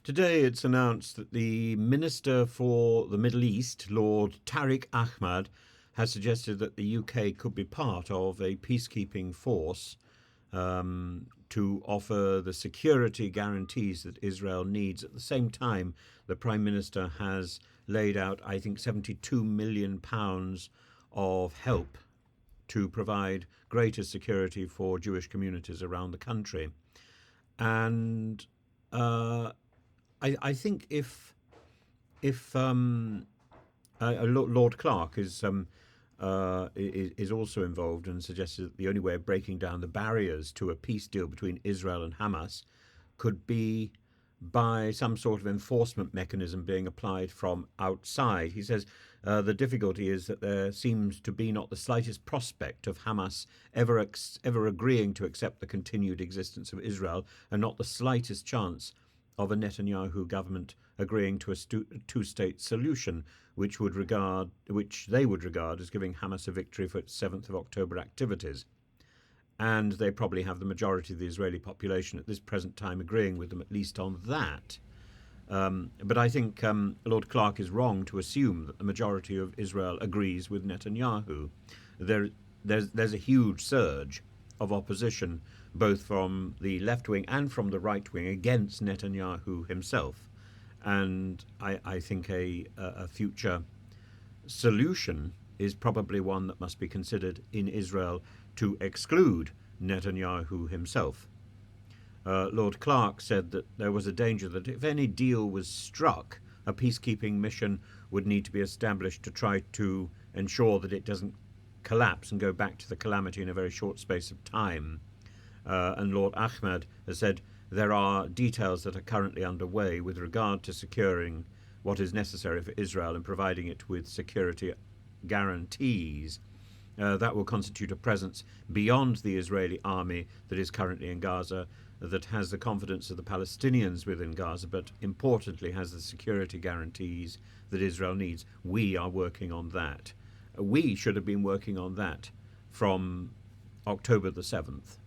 Today it's announced that the Minister for the Middle East, Lord Tariq Ahmad, has suggested that the UK could be part of a peacekeeping force to offer the security guarantees that Israel needs. At the same time, the Prime Minister has laid out, I think, £72 million of help to provide greater security for Jewish communities around the country. And I think if Lord Clark is also involved and suggested that the only way of breaking down the barriers to a peace deal between Israel and Hamas could be by some sort of enforcement mechanism being applied from outside. He says the difficulty is that there seems to be not the slightest prospect of Hamas ever agreeing to accept the continued existence of Israel, and not the slightest chance of a Netanyahu government agreeing to a two-state solution, which they would regard as giving Hamas a victory for its 7th of October activities. And they probably have the majority of the Israeli population at this present time agreeing with them, at least on that. But I think Lord Clark is wrong to assume that the majority of Israel agrees with Netanyahu. There's a huge surge of opposition, both from the left wing and from the right wing, against Netanyahu himself. And I think a future solution is probably one that must be considered in Israel to exclude Netanyahu himself. Lord Clark said that there was a danger that if any deal was struck, a peacekeeping mission would need to be established to try to ensure that it doesn't collapse and go back to the calamity in a very short space of time. And Lord Ahmad has said there are details that are currently underway with regard to securing what is necessary for Israel and providing it with security guarantees. That will constitute a presence beyond the Israeli army that is currently in Gaza, that has the confidence of the Palestinians within Gaza, but importantly has the security guarantees that Israel needs. We are working on that. We should have been working on that from October the 7th.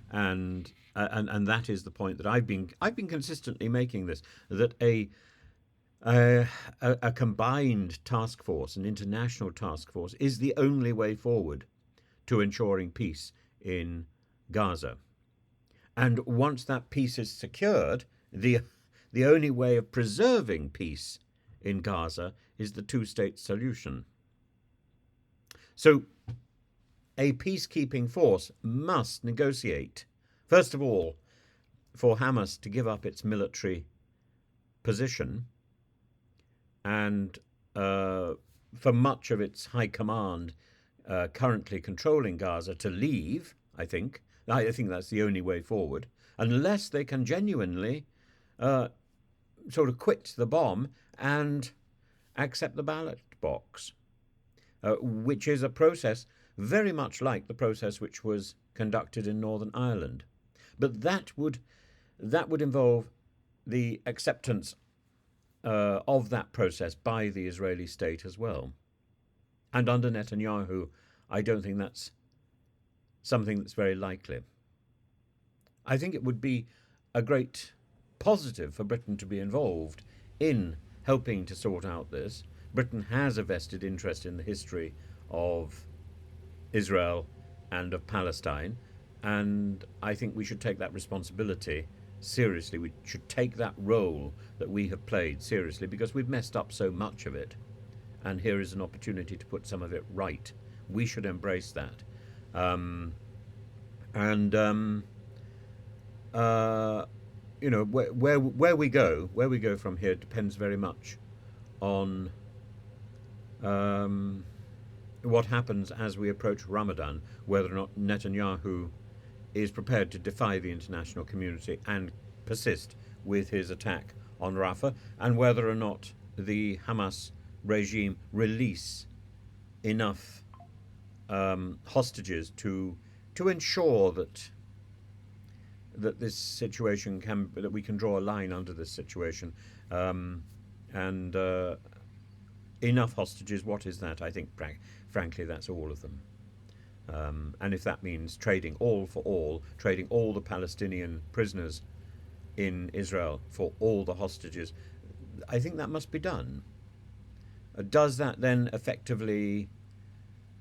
And that is the point that I've been consistently making, this, that a combined task force, an international task force, is the only way forward to ensuring peace in Gaza. And once that peace is secured, the only way of preserving peace in Gaza is the two-state solution. So a peacekeeping force must negotiate, first of all, for Hamas to give up its military position and for much of its high command currently controlling Gaza to leave, I think. I think that's the only way forward, unless they can genuinely sort of quit the bomb and accept the ballot box, which is a process very much like the process which was conducted in Northern Ireland. But that would involve the acceptance of that process by the Israeli state as well. And under Netanyahu, I don't think that's something that's very likely. I think it would be a great positive for Britain to be involved in helping to sort out this. Britain has a vested interest in the history of Israel and of Palestine, and I think we should take that responsibility seriously. We should take that role that we have played seriously, because we've messed up so much of it, and here is an opportunity to put some of it right. We should embrace that. You know, where we go from here depends very much on what happens as we approach Ramadan, whether or not Netanyahu is prepared to defy the international community and persist with his attack on Rafah, and whether or not the Hamas regime release enough hostages to ensure that this situation that we can draw a line under this situation, and enough hostages. What is that? I think, frankly, that's all of them. And if that means trading all for all, trading all the Palestinian prisoners in Israel for all the hostages. I think that must be done. Does that then effectively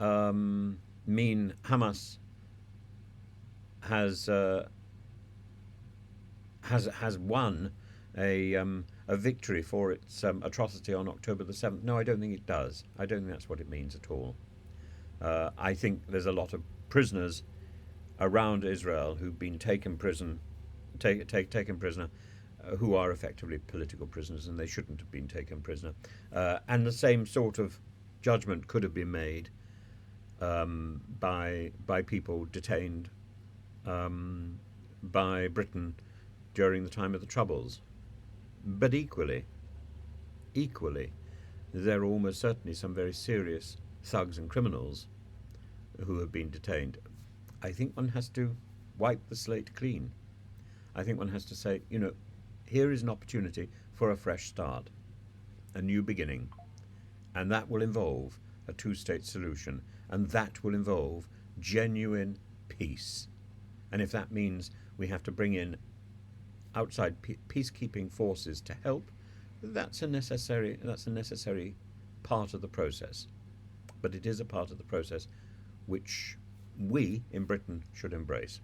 mean Hamas has has won a victory for its atrocity on October the 7th? No, I don't think it does. I don't think that's what it means at all. I think there's a lot of prisoners around Israel who've been taken prisoner, who are effectively political prisoners, and they shouldn't have been taken prisoner. And the same sort of judgment could have been made by people detained by Britain during the time of the Troubles. But equally, there are almost certainly some very serious thugs and criminals who have been detained. I think one has to wipe the slate clean. I think one has to say, here is an opportunity for a fresh start, a new beginning, and that will involve a two-state solution, and that will involve genuine peace. And if that means we have to bring in outside peacekeeping forces to help, that's a necessary part of the process. But it is a part of the process which we in Britain should embrace.